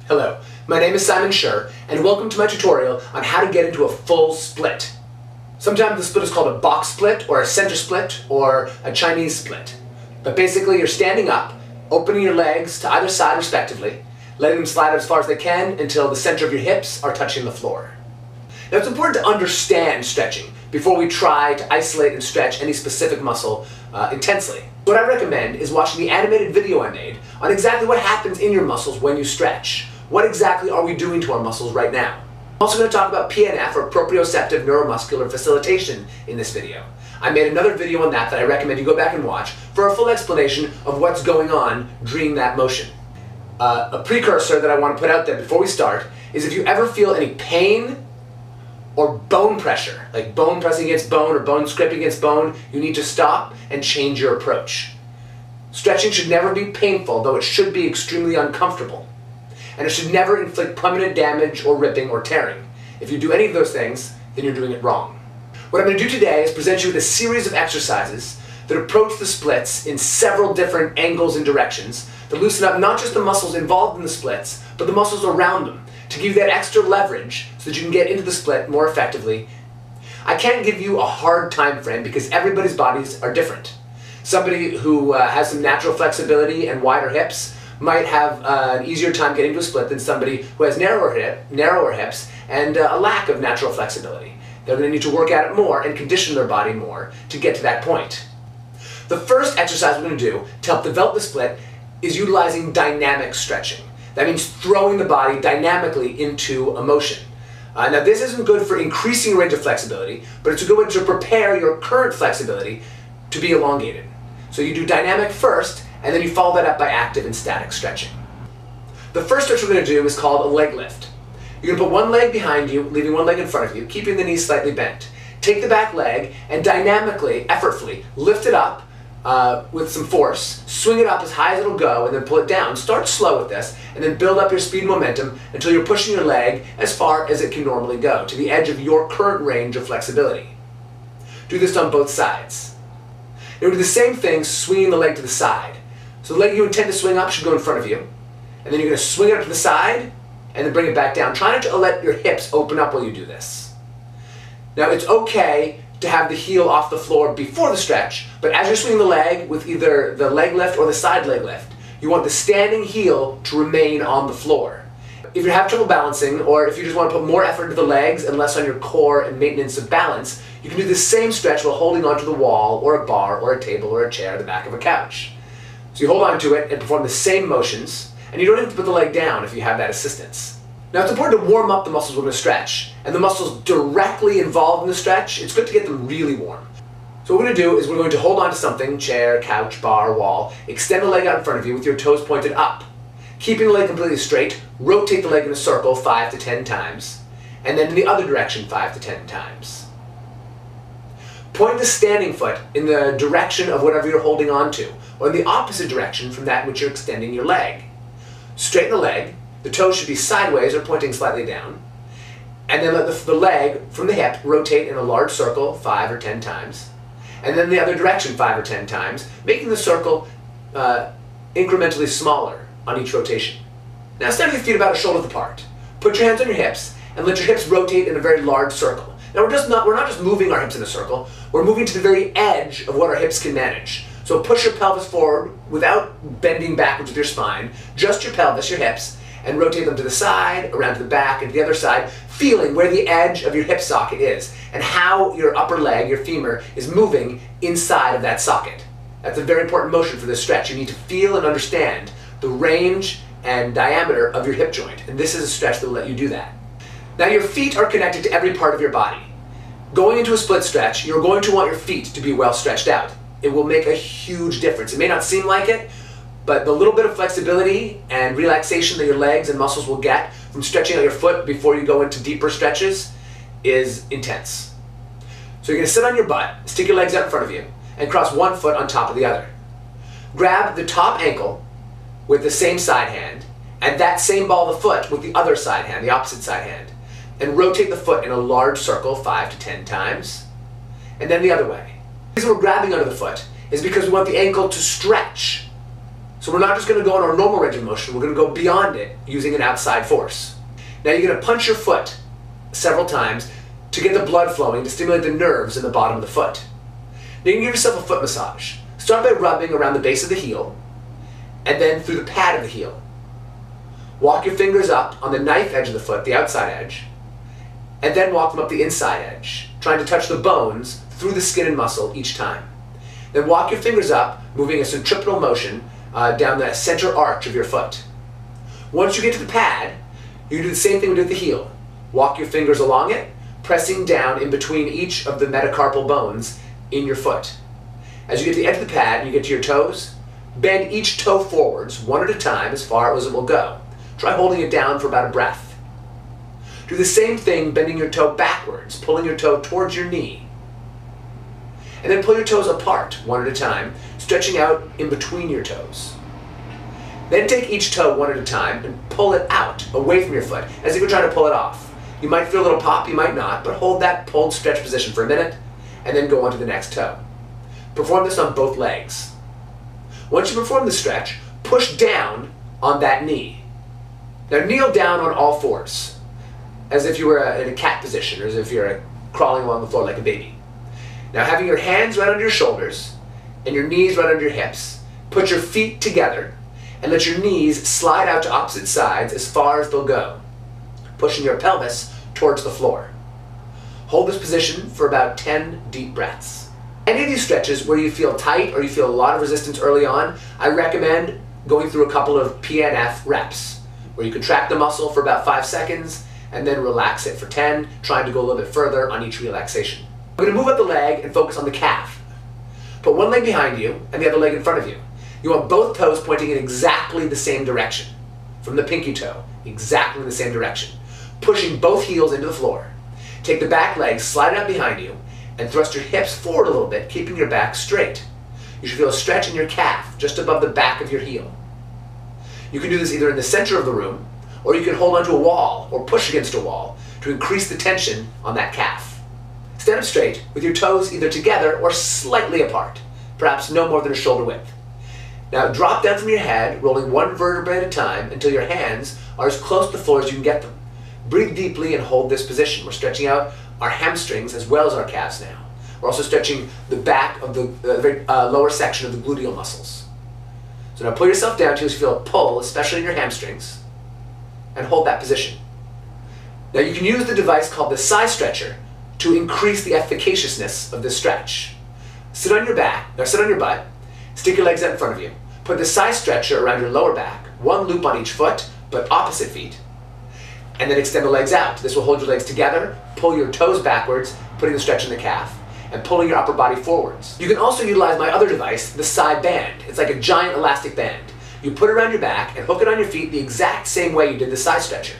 Hello, my name is Simon Schur, and welcome to my tutorial on how to get into a full split. Sometimes the split is called a box split, or a center split, or a Chinese split. But basically you're standing up, opening your legs to either side respectively, letting them slide out as far as they can until the center of your hips are touching the floor. Now it's important to understand stretching before we try to isolate and stretch any specific muscle intensely. What I recommend is watching the animated video I made on exactly what happens in your muscles when you stretch. What exactly are we doing to our muscles right now? I'm also going to talk about PNF, or proprioceptive neuromuscular facilitation, in this video. I made another video on that I recommend you go back and watch for a full explanation of what's going on during that motion. A precursor that I want to put out there before we start is if you ever feel any pain or bone pressure, like bone pressing against bone or bone scraping against bone, you need to stop and change your approach. Stretching should never be painful, though it should be extremely uncomfortable. And it should never inflict permanent damage or ripping or tearing. If you do any of those things, then you're doing it wrong. What I'm going to do today is present you with a series of exercises that approach the splits in several different angles and directions that loosen up not just the muscles involved in the splits, but the muscles around them, to give you that extra leverage so that you can get into the split more effectively. I can't give you a hard time frame because everybody's bodies are different. Somebody who has some natural flexibility and wider hips might have an easier time getting to a split than somebody who has narrower hips and a lack of natural flexibility. They're going to need to work at it more and condition their body more to get to that point. The first exercise we're going to do to help develop the split is utilizing dynamic stretching. That means throwing the body dynamically into a motion. Now this isn't good for increasing range of flexibility, but it's a good way to prepare your current flexibility to be elongated. So you do dynamic first, and then you follow that up by active and static stretching. The first stretch we're going to do is called a leg lift. You're going to put one leg behind you, leaving one leg in front of you, keeping the knees slightly bent. Take the back leg and dynamically, effortfully, lift it up with some force, swing it up as high as it'll go, and then pull it down. Start slow with this, and then build up your speed and momentum until you're pushing your leg as far as it can normally go, to the edge of your current range of flexibility. Do this on both sides. You'll do the same thing, swinging the leg to the side. So the leg you intend to swing up should go in front of you, and then you're going to swing it up to the side, and then bring it back down. Try not to let your hips open up while you do this. Now it's okay to have the heel off the floor before the stretch, but as you're swinging the leg with either the leg lift or the side leg lift, you want the standing heel to remain on the floor. If you have trouble balancing, or if you just want to put more effort into the legs and less on your core and maintenance of balance, you can do the same stretch while holding onto the wall, or a bar, or a table, or a chair at the back of a couch. So you hold on to it and perform the same motions, and you don't have to put the leg down if you have that assistance. Now it's important to warm up the muscles we're going to stretch, and the muscles directly involved in the stretch, it's good to get them really warm. So what we're going to do is we're going to hold on to something, chair, couch, bar, wall, extend the leg out in front of you with your toes pointed up. Keeping the leg completely straight, rotate the leg in a circle 5 to 10 times, and then in the other direction 5 to 10 times. Point the standing foot in the direction of whatever you're holding on to, or in the opposite direction from that which you're extending your leg. Straighten the leg, the toes should be sideways or pointing slightly down, and then let the leg from the hip rotate in a large circle 5 or 10 times, and then the other direction 5 or 10 times, making the circle incrementally smaller on each rotation. Now stand with your feet about a shoulder apart. Put your hands on your hips and let your hips rotate in a very large circle. Now we're not just moving our hips in a circle, we're moving to the very edge of what our hips can manage. So push your pelvis forward without bending backwards with your spine, just your pelvis, your hips, and rotate them to the side, around to the back, and to the other side, feeling where the edge of your hip socket is, and how your upper leg, your femur, is moving inside of that socket. That's a very important motion for this stretch. You need to feel and understand the range and diameter of your hip joint, and this is a stretch that will let you do that. Now your feet are connected to every part of your body. Going into a split stretch, you're going to want your feet to be well stretched out. It will make a huge difference. It may not seem like it, but the little bit of flexibility and relaxation that your legs and muscles will get from stretching out your foot before you go into deeper stretches is intense. So you're going to sit on your butt, stick your legs out in front of you, and cross one foot on top of the other. Grab the top ankle with the same side hand, and that same ball of the foot with the other side hand, the opposite side hand, and rotate the foot in a large circle 5 to 10 times, and then the other way. The reason we're grabbing under the foot is because we want the ankle to stretch. So So we're not just going to go on our normal range of motion, we're going to go beyond it using an outside force. Now you're going to punch your foot several times to get the blood flowing, to stimulate the nerves in the bottom of the foot. Now you can give yourself a foot massage. Start by rubbing around the base of the heel, and then through the pad of the heel. Walk your fingers up on the knife edge of the foot, the outside edge, and then walk them up the inside edge, trying to touch the bones through the skin and muscle each time. Then walk your fingers up, moving a centripetal motion down the center arch of your foot. Once you get to the pad, you do the same thing we do with the heel. Walk your fingers along it, pressing down in between each of the metacarpal bones in your foot. As you get to the edge of the pad and you get to your toes, bend each toe forwards, one at a time, as far as it will go. Try holding it down for about a breath. Do the same thing, bending your toe backwards, pulling your toe towards your knee. And then pull your toes apart, one at a time, stretching out in between your toes. Then take each toe one at a time and pull it out, away from your foot, as if you're trying to pull it off. You might feel a little pop, you might not, but hold that pulled stretch position for a minute, and then go on to the next toe. Perform this on both legs. Once you perform the stretch, push down on that knee. Now kneel down on all fours, as if you were in a cat position, or as if you're crawling along the floor like a baby. Now having your hands right under your shoulders, and your knees right under your hips, put your feet together, and let your knees slide out to opposite sides as far as they'll go, pushing your pelvis towards the floor. Hold this position for about 10 deep breaths. Any of these stretches where you feel tight or you feel a lot of resistance early on, I recommend going through a couple of PNF reps, where you contract the muscle for about 5 seconds and then relax it for 10, trying to go a little bit further on each relaxation. I'm going to move up the leg and focus on the calf. Put one leg behind you and the other leg in front of you. You want both toes pointing in exactly the same direction, from the pinky toe, exactly in the same direction, pushing both heels into the floor. Take the back leg, slide it out behind you, and thrust your hips forward a little bit, keeping your back straight. You should feel a stretch in your calf, just above the back of your heel. You can do this either in the center of the room, or you can hold onto a wall, or push against a wall, to increase the tension on that calf. Stand up straight, with your toes either together or slightly apart, perhaps no more than a shoulder width. Now drop down from your head, rolling one vertebrae at a time until your hands are as close to the floor as you can get them. Breathe deeply and hold this position. We're stretching out our hamstrings as well as our calves now. We're also stretching the back of the very lower section of the gluteal muscles. So now pull yourself down till you feel a pull, especially in your hamstrings, and hold that position. Now you can use the device called the side stretcher to increase the efficaciousness of this stretch. Sit on your back, or sit on your butt, stick your legs out in front of you. Put the side stretcher around your lower back, one loop on each foot, but opposite feet. And then extend the legs out. This will hold your legs together, pull your toes backwards, putting the stretch in the calf, and pulling your upper body forwards. You can also utilize my other device, the side band. It's like a giant elastic band. You put it around your back and hook it on your feet the exact same way you did the side stretcher.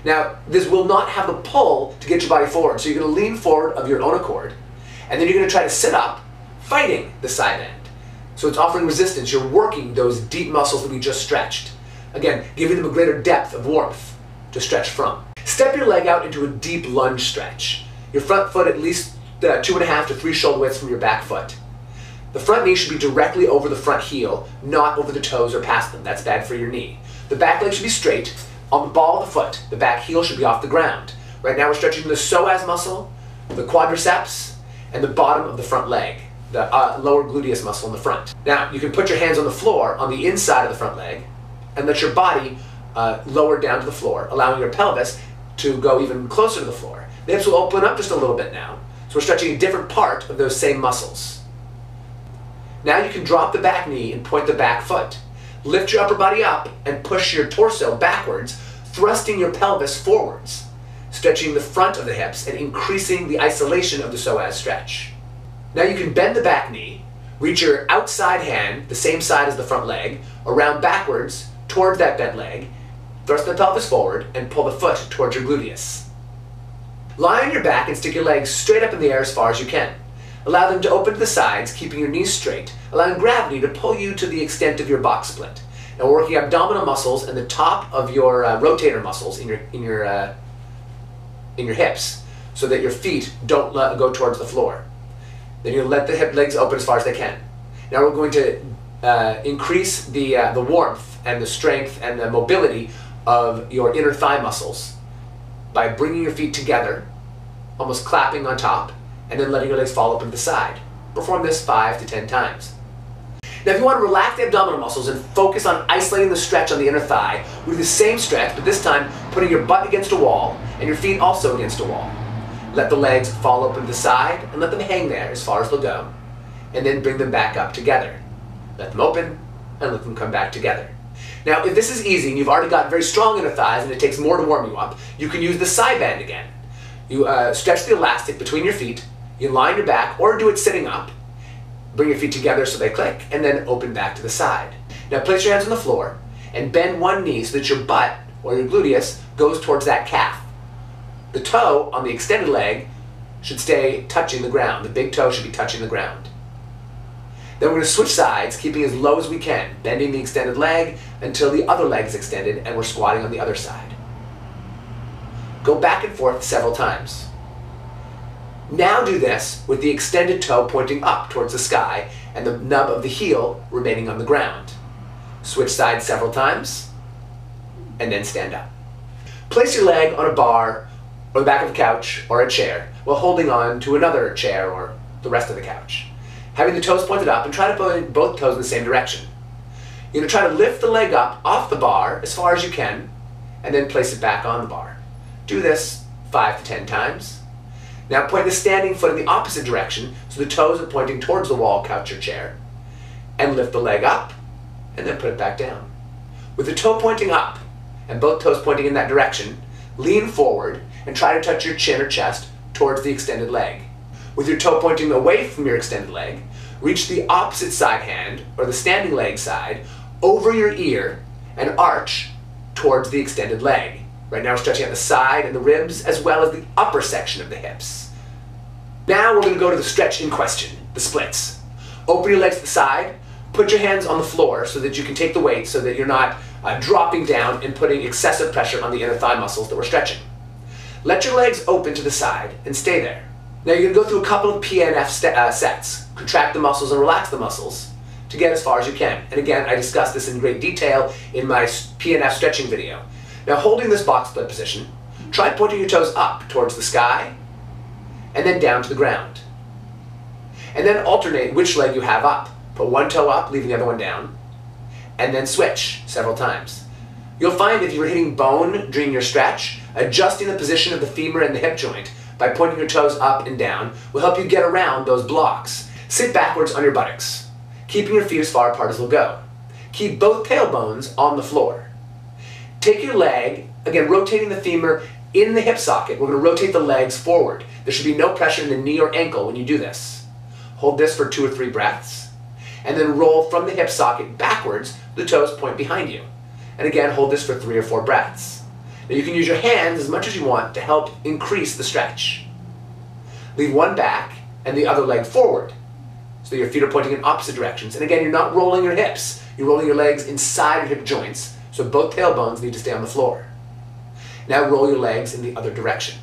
Now, this will not have a pull to get your body forward, so you're going to lean forward of your own accord, and then you're going to try to sit up, fighting the side band. So it's offering resistance. You're working those deep muscles that we just stretched. Again, giving them a greater depth of warmth to stretch from. Step your leg out into a deep lunge stretch. Your front foot at least 2.5 to 3 shoulder widths from your back foot. The front knee should be directly over the front heel, not over the toes or past them. That's bad for your knee. The back leg should be straight. On the ball of the foot, the back heel should be off the ground. Right now we're stretching the psoas muscle, the quadriceps, and the bottom of the front leg, the lower gluteus muscle in the front. Now you can put your hands on the floor on the inside of the front leg and let your body lower down to the floor, allowing your pelvis to go even closer to the floor. The hips will open up just a little bit now, so we're stretching a different part of those same muscles. Now you can drop the back knee and point the back foot. Lift your upper body up and push your torso backwards, thrusting your pelvis forwards, stretching the front of the hips and increasing the isolation of the psoas stretch. Now you can bend the back knee, reach your outside hand, the same side as the front leg, around backwards towards that bent leg, thrust the pelvis forward, and pull the foot towards your gluteus. Lie on your back and stick your legs straight up in the air as far as you can. Allow them to open to the sides, keeping your knees straight, allowing gravity to pull you to the extent of your box split. Now we're working abdominal muscles and the top of your rotator muscles in your hips, so that your feet don't go towards the floor. Then you let the hip legs open as far as they can. Now we're going to increase the warmth and the strength and the mobility of your inner thigh muscles by bringing your feet together, almost clapping on top, and then letting your legs fall open to the side. Perform this 5 to 10 times. Now if you want to relax the abdominal muscles and focus on isolating the stretch on the inner thigh, we do the same stretch, but this time putting your butt against a wall and your feet also against a wall. Let the legs fall open to the side and let them hang there as far as they'll go, and then bring them back up together. Let them open and let them come back together. Now if this is easy and you've already got very strong inner thighs and it takes more to warm you up, you can use the side bend again. You stretch the elastic between your feet, you lie on your back or do it sitting up. Bring your feet together so they click, and then open back to the side. Now place your hands on the floor and bend one knee so that your butt or your gluteus goes towards that calf. The toe on the extended leg should stay touching the ground. The big toe should be touching the ground. Then we're going to switch sides, keeping as low as we can, bending the extended leg until the other leg is extended and we're squatting on the other side. Go back and forth several times. Now do this with the extended toe pointing up towards the sky and the nub of the heel remaining on the ground. Switch sides several times and then stand up. Place your leg on a bar or the back of a couch or a chair while holding on to another chair or the rest of the couch. Having the toes pointed up, and try to point both toes in the same direction. You're going to try to lift the leg up off the bar as far as you can and then place it back on the bar. Do this 5 to 10 times. Now point the standing foot in the opposite direction so the toes are pointing towards the wall, couch, or chair. And lift the leg up and then put it back down. With the toe pointing up and both toes pointing in that direction, lean forward and try to touch your chin or chest towards the extended leg. With your toe pointing away from your extended leg, reach the opposite side hand or the standing leg side over your ear and arch towards the extended leg. Right now we're stretching out the side and the ribs as well as the upper section of the hips. Now we're going to go to the stretch in question, the splits. Open your legs to the side, put your hands on the floor so that you can take the weight so that you're not dropping down and putting excessive pressure on the inner thigh muscles that we're stretching. Let your legs open to the side and stay there. Now you're going to go through a couple of PNF sets. Contract the muscles and relax the muscles to get as far as you can. And again, I discussed this in great detail in my PNF stretching video. Now holding this box split position, try pointing your toes up towards the sky and then down to the ground. And then alternate which leg you have up. Put one toe up, leaving the other one down, and then switch several times. You'll find if you're hitting bone during your stretch, adjusting the position of the femur and the hip joint by pointing your toes up and down will help you get around those blocks. Sit backwards on your buttocks, keeping your feet as far apart as they'll go. Keep both tailbones on the floor. Take your leg, again rotating the femur in the hip socket. We're going to rotate the legs forward. There should be no pressure in the knee or ankle when you do this. Hold this for 2 or 3 breaths, and then roll from the hip socket backwards, the toes point behind you. And again, hold this for 3 or 4 breaths. Now you can use your hands as much as you want to help increase the stretch. Leave one back and the other leg forward, so your feet are pointing in opposite directions. And again, you're not rolling your hips. You're rolling your legs inside your hip joints, so both tailbones need to stay on the floor. Now roll your legs in the other direction.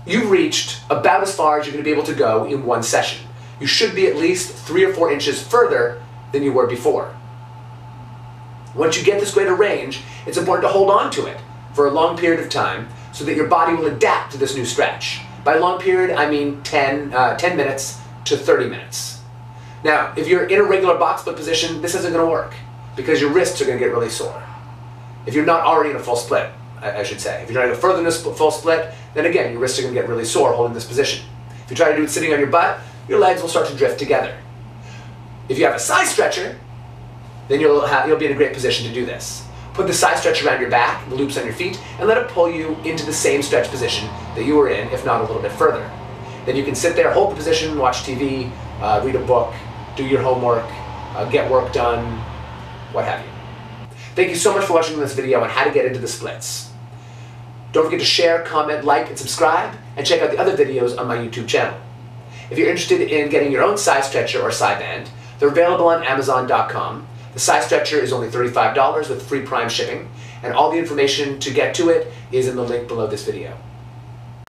You've reached about as far as you're going to be able to go in one session. You should be at least 3 or 4 inches further than you were before. Once you get this greater range, it's important to hold on to it for a long period of time so that your body will adapt to this new stretch. By long period, I mean 10 minutes to 30 minutes. Now, if you're in a regular box split position, this isn't going to work because your wrists are going to get really sore. If you're not already in a full split, I should say. If you're trying to go further in this full split, then again, your wrists are going to get really sore holding this position. If you try to do it sitting on your butt, your legs will start to drift together. If you have a side stretcher, then you'll be in a great position to do this. Put the side stretcher around your back, the loops on your feet, and let it pull you into the same stretch position that you were in, if not a little bit further. Then you can sit there, hold the position, watch TV, read a book, do your homework, get work done, what have you. Thank you so much for watching this video on how to get into the splits. Don't forget to share, comment, like, and subscribe, and check out the other videos on my YouTube channel. If you're interested in getting your own side stretcher or side band, they're available on Amazon.com. The side stretcher is only $35 with free Prime shipping, and all the information to get to it is in the link below this video.